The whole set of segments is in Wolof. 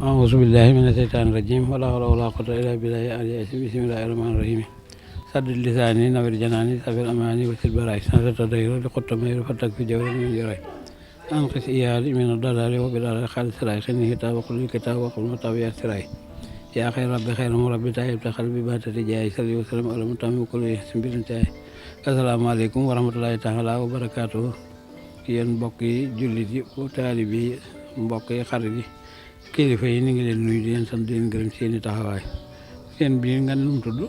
أعوذ بالله من الشيطان الرجيم ولا حول ولا قوة إلا بالله العلي العظيم بسم الله الرحمن الرحيم سد لساني نور جناني سبيل أماني وسل براي سنة تدير لقط مير فتك في جوري من جراي أنقذ إيالي من الضلال وبالله خالد سراي خني كتاب وقل الكتاب وقل مطابع سراي يا خير ربي خير مربي تايب تخلبي باتتي جاي صلي وسلم على متام وكل يحسن بنتاي السلام عليكم ورحمة الله تعالى وبركاته yéen mbokk yi jullit yi taalib yi mbokk yi xarit yi kilifa yi ni ngi leen nuyu di leen sant di leen gërëm seeni taxawaay seen bii nga nu mu tudd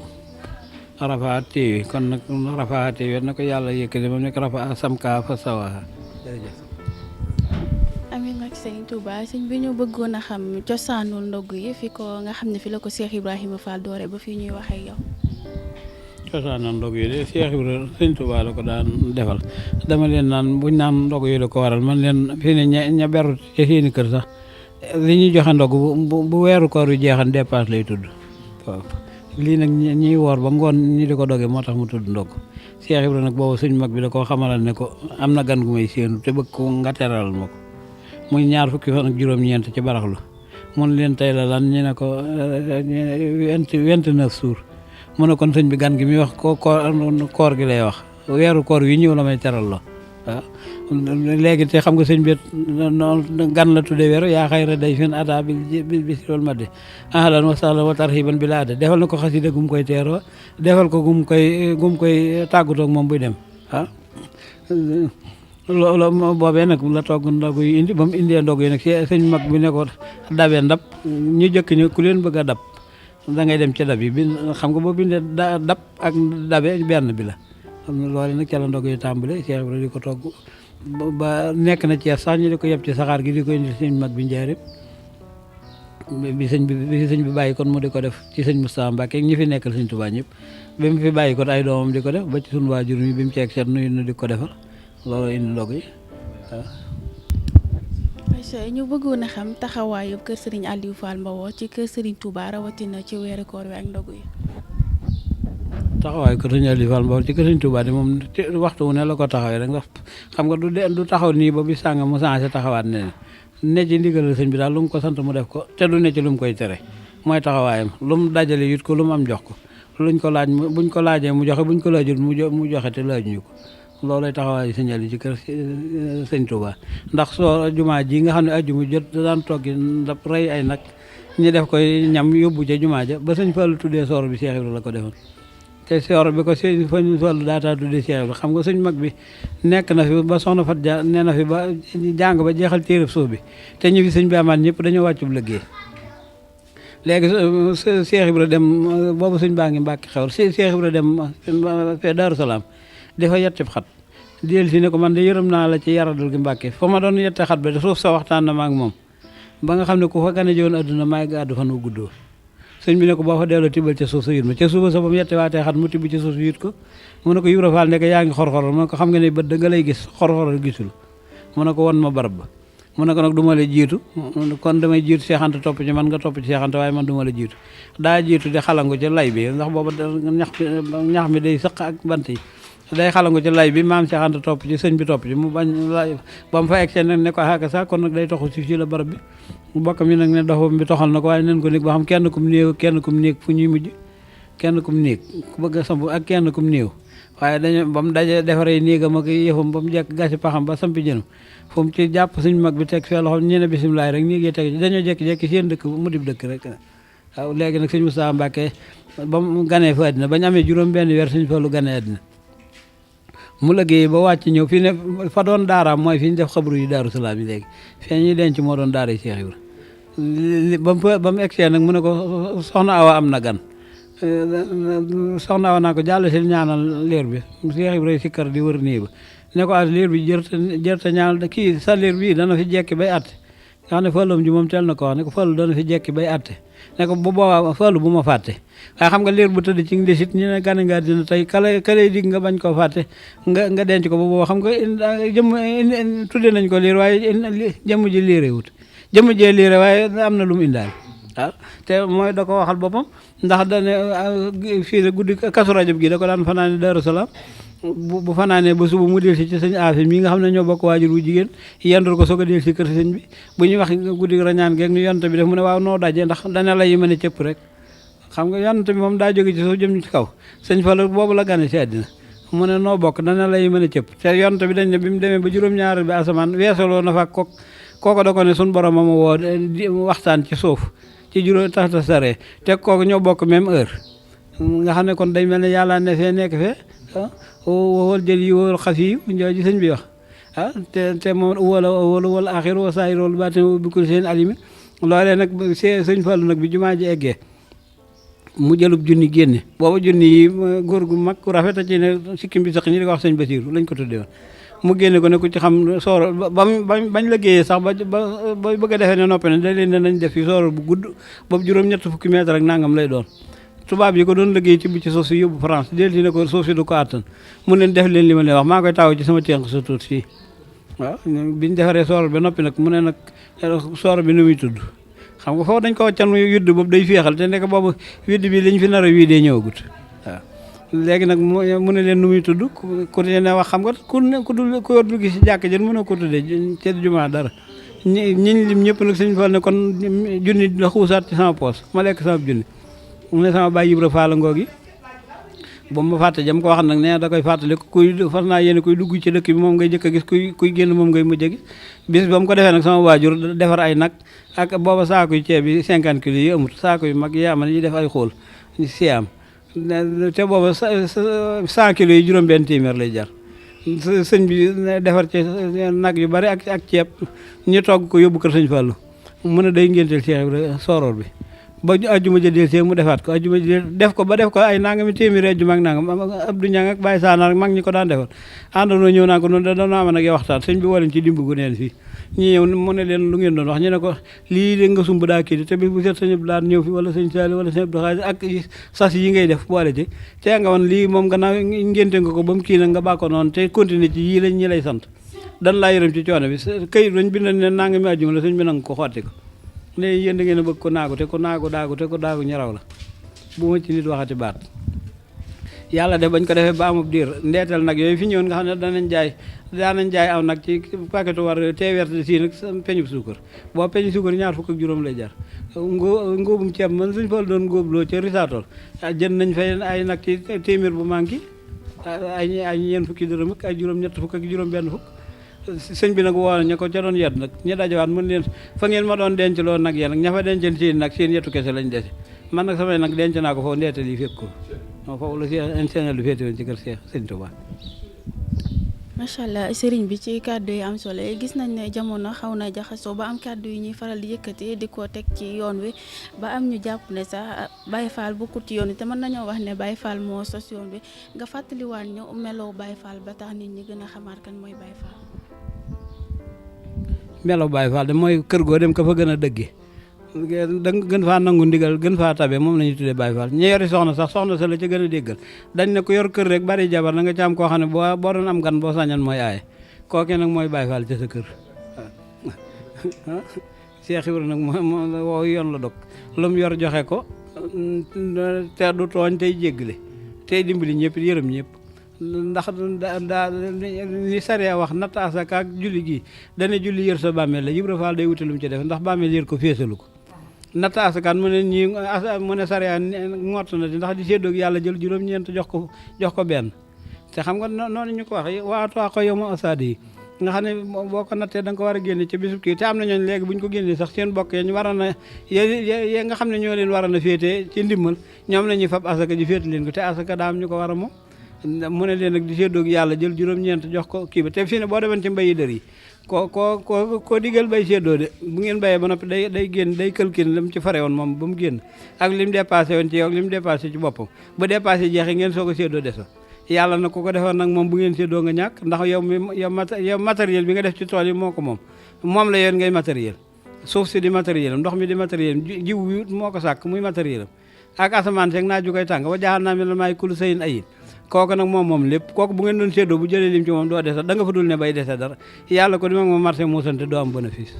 Rafah TV kon nag Rafah TV na ko yàlla yëkkati moom nekk Rafah samka fa sawa jërëjëf. amiin nag sëñ Touba sëñ bi ñu bëggoon a xam cosaanul ndogg yi fi ko nga xam ne fi la ko Cheikh Ibrahima Fall doore ba fii ñuy waxee yow. cosaanal ndog yi de Cheikh Ibrahima sëñ Touba la ko daan defal dama leen naan buñ naan ndog yi la ko waral man leen fii ne ña beru ci seeni kër sax li ñuy joxe ndog bu weeru koor yu jeexan dépasse lay tudd waaw lii nag ñiy woor ba ngoon ñi di ko doge moo tax mu tudd ndog Cheikh Ibrahima nag boobu suñ mag bi da koo xamalal ne ko am na gan gu may séenu te bëgg ko nga teral ma ko muy ñaar fukki fan ak juróom-ñeent ci baraxlu mun leen tey la lan ñu ne ko 29 jours mu ne kon sëñ bi gan gi muy wax koor gi lay wax weeru koor wi ñëw la may teral la waaw léegi te xam nga sëñ bi gan la tuddee weeru yaa xayra day fin ata bi si loolu ma de ahlan wa sahlan wa tarhiban bi la ada defal na ko xasida gum koy teeroo defal ko gum koy tàggatoog moom buy dem ah loolu boobee nag la togg ndog yi indi ba mu indee ndog yi nag sëñ mag bi ne ko dabee ndab ñu jëkk ñu ku leen bëgg a dab da ngay dem ci dab yi bi xam nga boo bindee dab ak dabe benn bi la xam ne loolu nag ca la ndog yi tàmbale Cheikh Ibrahima di ko togg ba nekk na Cees sax ñu di ko yeb ci saxaar gi di ko indi sëñ mag bi njaarim bi sëñ bi bàyyi kon mu di ko def ci sëñ Moustapha Mbacke ñi fi nekkal sëñ Touba ñëpp bi mu fi bàyyi kon ay doomam di ko def ba ci sunu waajur mi bi mu ceeg seet nuyu nu di ko defal loolu indi ndog yi waaw. ñu bëggoon a xam taxawaayu kër Serigne Aliou Fall Mbawor ci kër Serigne Touba rawatina ci weeru koor wi ak ndog yi. taxawaayu kër Serigne Aliou Fall Mbawor ci kër Serigne Touba de moom waxtu wu ne la ko taxawee rek ndax xam nga du taxaw nii ba bi sànga mu changé taxawaat ne ci ndigalal sëñ bi daal lu mu ko sant mu def ko te du ne ci lu mu koy tere mooy taxawaayam lu mu dajale yit ko lu mu am jox ko luñ ko laaj buñ ko laajee mu joxe buñ ko laajul mu joxe te laajuñu ko loolay taxawaayu sëñ Aliou ci kër sëñ Touba ndax soo jumaa ji nga xam ne ajjuma jot daan toggi ndab rey ay nag ñu def koy ñam yóbbu ca jumaa ja ba sëñ Fallu tuddee soor bi Cheikh Ibrahima la ko defoon te soor bi ko sëñ Fallu daataa tuddee Cheikh Ibrahima xam nga sëñ mag bi nekk na fi ba soxna Fat Dia nee na fi ba jàng ba jeexal téereb suuf bi te ñu fi sëñ bi amaat ñëpp dañoo wàccub liggéey léegi Cheikh Ibrahima dem boobu sëñ baa ngi Mbàkke xewal Cheikh Ibrahima dem fee Daaru Salaam dafa yetti xat déel si ne ko man de yërëm naa la ci yaradul gi Mbàkke fa ma doon yette xat ba de suuf sa waxtaan na ma ak moom ba nga xam ne ku fa gane joon adduna maay gàddu fan wu guddoo sëñ bi ne ko boo fa delloo tibbal ca suuf sa yit ma ca suuba sa ba mu yette waatee xat mu tibb ci suuf yit ko mu ne ko Ibra Fall ne ko yaa ngi xor-xoral mu ne ko xam nga ne bët da nga lay gis xor-xoral gisul mu ne ko won ma barab ba mu ne ko nag du ma la jiitu kon damay jiitu Cheikh Anta topp ci man nga topp ci Cheikh Anta waaye man du ma la jiitu daa jiitu di xalangu ci lay bi ndax booba ñax mi day sëq ak bant yi day xalangu ci lay bi maam Cheikh Anta topp ci sëñ bi topp ci mu bañ lay ba mu fa egg seen nag ne ko xaaka sax kon nag day toxu si fii la barab bi mbokk mi nag ne doxam bi toxal na ko waaye nen ko néeg ba xam kenn kum néew kenn kum néeg fu ñuy mujj kenn kum néeg ku bëgg a samp ak kenn kum néew waaye dañu ba mu daje defaree néegam ak yëfam ba mu jekk gasi paxam ba sampi jënam fu mu ci jàpp suñ mag bi teg fee loxo ñu ne bisimilaay rek néeg yi teg ci dañoo jekki-jekki seen dëkk mu dib dëkk rek waaw léegi nag sëñ Moustapha Mbacke ba mu ganee fa àddina ba ñu amee juróom benn weer suñ Fallu ganee àddina mu liggéey ba wàcc ñëw fii ne fa doon daaraam mooy fi ñu def xabru yi Daaru Salaam yi léegi fee ñuy denc moo doon daara yi Cheikh Ibra ba mu egsee nag mu ne ko soxna Awa am na gan soxna Awa naa ko jàll si ñaanal liir bi Cheikh Ibra si kër di wër nii ba ne ko as liir bi jërte ñaanal kii sa liir bii dana fi jekki bay atte nga xam ne Fallum ji moom teel na ko wax ne ko Fallu dana fi jekki bay atte ne ko bu boobaa Fallu bu ma fàtte waaye xam nga liir bu tëdd ci ndesit ñu ne gane nga dina tey kalay dig nga bañ koo fàtte nga denc ko ba booba xam nga jëmm tudde nañ ko liir waaye jëmm ji liire wut jëmm jee liire waaye am na lu mu indaal waaw te mooy da ko waxal boppam ndax dane fii la guddi Kazu Rajab gi da ko daan fanaane Daaru Salaam bu fanaanee ba suba mu del si ci sëñ Afi mii nga xam ne ñoo bokk waajur wu jigéen yendul ko soog a del si kër sëñ bi bu ñuy wax guddi rañaan geeg nu yonte bi def mu ne waaw noo daje ndax dana la yi mën a cëpp rek xam nga yonte bi moom daa jóge ci suuf jëm ci kaw sëñ Fallu boobu la gane si àddina mu ne noo bokk dana la yi mën a cëpp te yonte bi dañ ne bi mu demee ba juróom-ñaar bi asamaan weesaloo na fa kooko da ko ne suñ borom ma woo waxtaan ci suuf ci juróom taxta sare te kooku ñoo bokk même heure nga xam ne kon day mel ne yàlla ne fee nekk fee wowal jël yi wowal xas yi njooji sëñ bi wax te moom wala axir wa saayir wala baatin bi kul seen alimi loolee nag sëñ Fallu nag bi jumaa ji eggee mu jëlub junni génne booba junni yi góor gu mag ku rafet a ci ne sikkim bi sax ñi di ko wax sëñ Basiiru lañ ko tuddee woon mu génne ko ne ku ci xam sooro bañ la géeyee sax ba bëgg a defee ne noppi ne da leen ne nañ def fi sooro bu gudd boobu juróom-ñett fukki mètre ak nangam lay doon tubaab yi ko doon liggéey ci bu ci suuf si yóbbu France del si ne ko suuf si du ko àttan mu leen def leen li ma leen wax maa koy taw ci sama ténk sa tuut fii waaw biñ defaree sooro ba noppi nag mu ne nag sooro bi nu muy tudd xam nga foofu dañ ko waccan yudd boobu day féexal te nekk boobu widd bi liñ fi nar a wii dee ñëwagut waaw léegi nag mu ne leen nu muy tudd ku ne wax xam nga ku yor dugg si jàkk jën mën a ko tuddee ci jumaa dara ñiñ lim ñëpp nag sëñ Fall ne kon junni la xuusaat ci sama poos ma lekk sama junni mu ne sama baay Ibra Fall ngoogi ba ma fàtte jam ko wax nag nee da koy fàttali kuy fas naa yéene kuy dugg ci dëkk bi moom ngay jëkk a gis kuy génn moom ngay mujj a gis bis ba mu ko defee nag sama waajur defar ay nag ak booba saako yu ceeb yi 50 kilos yi amut saako yu mag yi aman yi def ay xóol siyaam te booba 100 kilos yi juróom-benn téeméer lay jar sëñ bi defar ci nag yu bari ak ceeb ñu togg ko yóbbu kër sëñ Fallu mu ne day ngénteel Cheikh Ibra sooroor bi ba ajjuma jëdeel see mu defaat ko ajjuma jëdeel def ko ba def ko ay nangami téeméeri ajjuma ak nangam Abdou Niang ak Baye Sanar ak mag ñi ko daan defal àndandoo ñëw naa ko noonu danoo am nag yow waxtaan sëñ bi walañ ci dimb gu neen fii ñi ñëw mu ne leen lu ngeen doon wax ñu ne ko lii de nga sumb daa kii te bi bu set sëñ Abdou daan ñëw fi wala sëñ Sali wala sëñ Abdou Xaadir ak sas yi ngay def boole ci te nga woon lii moom gannaaw ngénte nga ko ba mu kii nag nga bàkko noonu te continuer ci yii lañ ñi lay sant dan laa yërëm ci coono bi këyit lañ bind ne nangami ajjuma la sëñ bi nanga ko xotti ko ne yéen da ngeen a bëgg ko naagu te ko naagu daagu te ko daagu ñaraw la bu ma ci nit waxati baat yàlla def bañ ko defee ba amub diir ndeetal nag yooyu fi ñëwoon nga xam ne daanañ jaay aw nag ci paquetu war teewerte sii nag peñub suukar boo peñu suukar ñaar fukk ak juróom lay jar ngóobum ceeb man suñ fal doon ngóobloo ca risaatol jënd nañ fay ay nag ci téeméer bu manqué ay ñeen fukki dërëm ak ay juróom ñett fukk ak juróom benn fukk sëñ bi nag woo ña ko ca doon yet nag ña dajawaat mën leen fa ngeen ma doon denc loolu nag yéen nag ña fa denceen seen nag seen yetu kese lañ dese man nag samay nag denc naa ko foofu ndeetal yi fekk ko non foofu la seen lu féete woon ci kër sëñ Tuubaa. macha allah sëriñ bi ci kàddu yi am solo gis nañ ne jamono xaw na jaxasoo ba am kàddu yi ñuy faral di yëkkati di ko teg ci yoon wi ba am ñu jàpp ne sax Baye Fall bokkut ci yoon wi te mën nañoo wax ne Baye Fall moo sos yoon wi nga fàttaliwaat ñu meloo Baye Fall ba tax nit ñi gën a xamaat kan mooy Baye Fall. melo Baye Fall de mooy kër goo dem ka fa gën a dëgge da gën faa nangu ndigal gën faa tabe moom la ñuy tuddee Baye Fall ñi yori soxna sax soxna sa la ca gën a déggal dañ ne ko yor kër rek bari jabar na nga ci am koo xam ne boo doon am gan boo sañan mooy aaye kooke nag mooy Baye Fall ca sa kër Cheikh Ibra nag moo woo yoon la dog lu mu yor joxe ko te du tooñ tey jéggale tey dimbali ñëpp yërëm ñëpp ndax daa li sariya wax natt asaka ak julli gi dana julli yër sa bàmmeel la Ibra Fall day wuti lu mu ci def ndax bàmmeel yër ko feesalu ko natt asakaan mu ne ñii mu ne sariya ngott na di ndax di séddoog yàlla jël juróom-ñeent jox ko benn te xam nga noonu ñu ko wax waatuwaa ko yow ma asaadi yi nga xam ne boo ko nattee da nga ko war a génne ci bisub kii te am na ñooñ léegi bu ñu ko génnee sax seen bokk yi ñu waroon a ye nga xam ne ñoo leen waroon a féetee ci ndimmal ñoom la ñuy fab asaka ji féete leen ko te asaka daa am ñu ko war a moom mu ne leen nag di séddoog yàlla jël juróom-ñeent jox ko kii ba te fii ne boo demoon ci mbayi dër yi ko digal bay séddoo de bu ngeen bayee ba noppi day génn day calcul lim ci fare woon moom ba mu génn ak lim dépassé woon ci yow ak lim dépassé ci boppam bu dépassé jeexee ngeen soog a séddoo des yàlla nag ku ko defoon nag moom bu ngeen séddoo nga ñàkk ndax yow matériel bi nga def ci tool yi moo ko moom la yoon ngay matériel suuf si di matériel am ndox mi di matériel am jiw wi moo ko sàkk muy matériel am ak asamaan seeg naa ju koy tàng ba jaaxal naa mi la maay kulu sayin ayin kooku nag moom lépp kooku bu ngeen doon séddoo bu jëlee lim ci moom doo dese da nga fa dul ne bay dese dara yàlla ko di moom marché moo sant doo am bénéfice.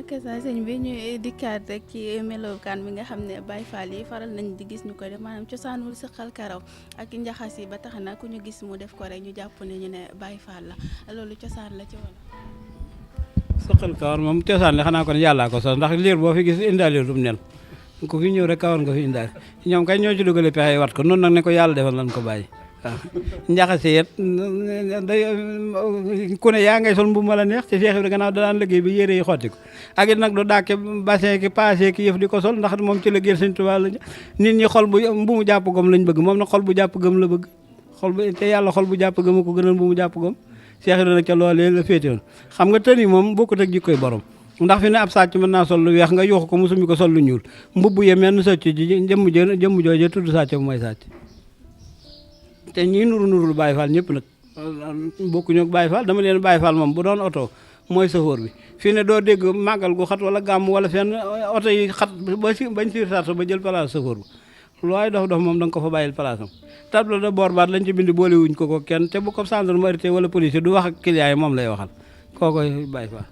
ak sa sëñ bi ñu dikkaat rek ci melokaan bi nga xam ne Baye Fall yi faral nañ di gis ñu koy def maanaam cosaanul sëqal karaw ak njaxas yi ba tax na ku ñu gis mu def ko rek ñu jàpp ne ñu ne Baye Fall la loolu cosaan la ci wala. sëqal kawar moom cosaan la xanaa kon yàllaa ko sos ndax liir boo fi gis indaale dum nel ku fi ñëw rek kawar nga fi indaale ñoom kay ñoo ci dugale pexe wat ko noonu nag ne ko yàlla defal lan ko bàyyi waaw njaxase yet day ku ne yaa ngay sol mbubb ma la neex ci Cheikh Ibra gannaaw daan liggéey bi yére yi xotti ko ak it nag du dàkke bassin ki passé ki yëf di ko sol ndax moom ci liggéey Sëñ Tuubaa la nit ñi xol bu mu jàpp gom lañ bëgg moom nag xol bu jàpp gëm la bëgg xol bu te yàlla xol bu jàpp gëm ko gënal bu mu jàpp gom Cheikh Ibra nag ca loolee la féete woon xam nga tën yi moom bokkut ak jikkoy borom ndax fi ne ab sàcc mën naa sol lu weex nga yuuxu ko musumi ko sol lu ñuul mbubb ye mel sëcc ji jëmm jooje tudd sàcc bu mooy sàcc te ñii nuru Baye Fall ñëpp nag bokkuñu ak Baye Fall dama leen Baye Fall moom bu doon oto mooy chauffeur bi fii ne doo dégg màggal gu xat wala gàmm wala fenn oto yi xat bañ siir sarta ba jël place chauffeur bi lu waay dof moom da nga ko fa bàyyil place am tableau de bord baat lañ ci bind boole wuñ ko kenn te bu ko gendarmerie wala police du wax ak client yi moom lay waxal kookoy Baye Fall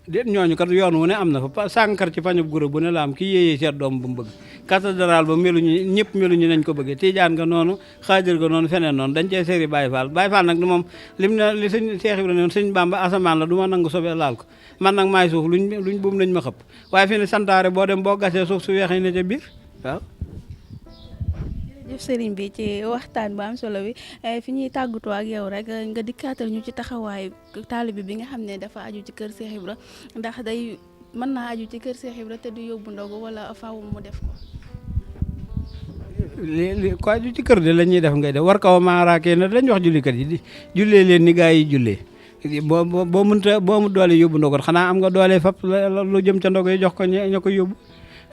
déet ñooñu kat yoon wu ne am na fa sànkar ci pañub guro bu ne la am ki yéeyee seet doom bu mu bëgg cathédrale ba meluñu ñëpp meluñu nañ ko bëggee tijaan nga noonu xaajar nga noonu feneen noonu dañ cee séri Baye Fall Baye Fall nag moom lim ne li sëñ Cheikh Ibra ne sëñ Bamba asamaan la du ma nangu sobee laal ko man nag maay suuf luñ buum nañ ma xëpp waaye fi ne santaare boo dem boo gasee suuf su weexee ne ca biir waaw jëf sëriñ bi ci waxtaan bu am solo bi fi ñuy tàggatoo ak yow rek nga dikkaatal ñu ci taxawaay taalibe bi nga xam ne dafa aju ci kër Cheikh Ibra ndax day mën naa aju ci kër Cheikh Ibra te du yóbbu ndogu wala faaw mu def ko. li ko aju ci kër de la ñuy def ngay def war kaw maaraakee na dañ wax jullikat yi di jullee leen ni gaa yi jullee boo mënta boo mu doole yóbbu ndogu xanaa am nga doole fap lu jëm ca ndogu yi jox ko ña ko yóbbu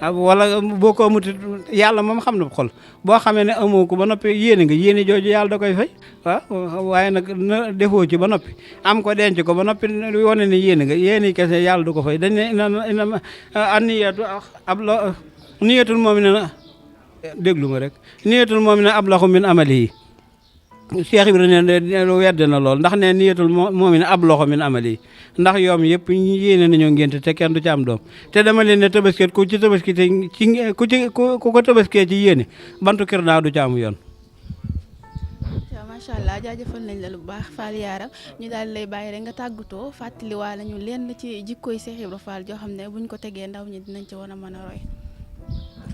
wala boo ko amut yàlla moom xam na xol boo xamee ne amoo ko ba noppi yéene nga yéene jooju yàlla da koy fay waaw waaye nag na defoo ci ba noppi am ko denc ko ba noppi wane ne yéene nga yéene kese yàlla du ko fay dañ ne ina anniyatu ab la niyatul moom ne na déglu ma rek niyatul moom ne ab laxu min amali yi Cheikh Ibrahima ne wedd na lool ndax ne niyatul moom ne ab loxo min amali yi ndax yoom yëpp yéene nañoo ngénte te kenn du ci am doom te dama leen ne tabasket ku ci tabaski te ku ko tabaskee ci yéene bantu kër daa du ci am yoon. macha allah jaajëfal nañ la lu baax Fall Yaram ñu daal lay bàyyi rek nga tàggatoo fàttaliwaale ñu leen ci jikkooy Cheikh Ibra Fall joo xam ne buñ ko tegee ndaw ñi dinañ ci war a mën a roy.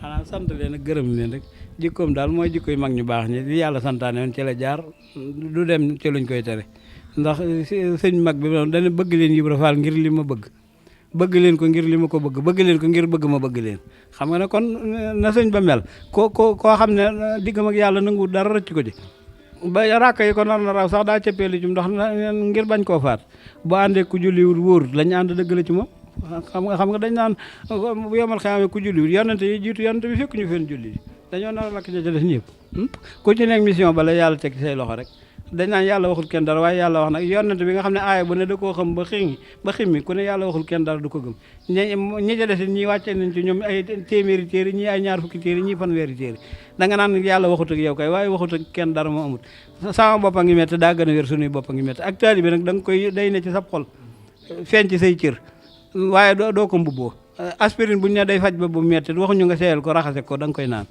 xanaa sant leen ak gërëm leen rek jikkoom daal mooy jikkoy mag ñu baax ñi li yàlla santaane woon ci la jaar du dem ci luñ koy tere ndax sëñ mag bi dana bëgg leen Ibra Fall ngir li ma bëgg leen ko ngir li ma ko bëgg leen ko ngir bëgg ma bëgg leen xam nga ne kon na sëñ ba mel koo xam ne diggam ak yàlla nangu dara rëcc ko ci ba ràkk yi ko nar na raw sax daa cëppeelu ci ndox ngir bañ koo faat bu àndee ku julliwul wóorut lañ ànd dëgg la ci moom xam nga dañ naan bu yomal xamee ku julliwul yonente yi jiitu yonente bi fekk ñu feen julli dañoo nar a lakk ca des ñëpp ku ci nekk mission bala yàlla teg say loxo rek dañ naan yàlla waxul kenn dara waaye yàlla wax nag yonente bi nga xam ne aaya bu ne da koo xam ba ximmi ku ne yàlla waxul kenn dara du ko gëm ñi ca des ñi wàcce nañ ci ñoom ay téeméeri téere ñii ay ñaar fukki téere ñii fanweeri téere da nga naan yàlla waxut ak yow kay waaye waxut ak kenn dara moo amut sama boppa ngi métti daa gën a wér suñuy boppa ngi métti ak taali bi nag da nga koy day ne ci sab xol feeñ ci say cër waaye doo ko mbubboo aspirine buñ ne day faj ba bu metti waxuñu nga seeyal ko raxase ko da nga koy naan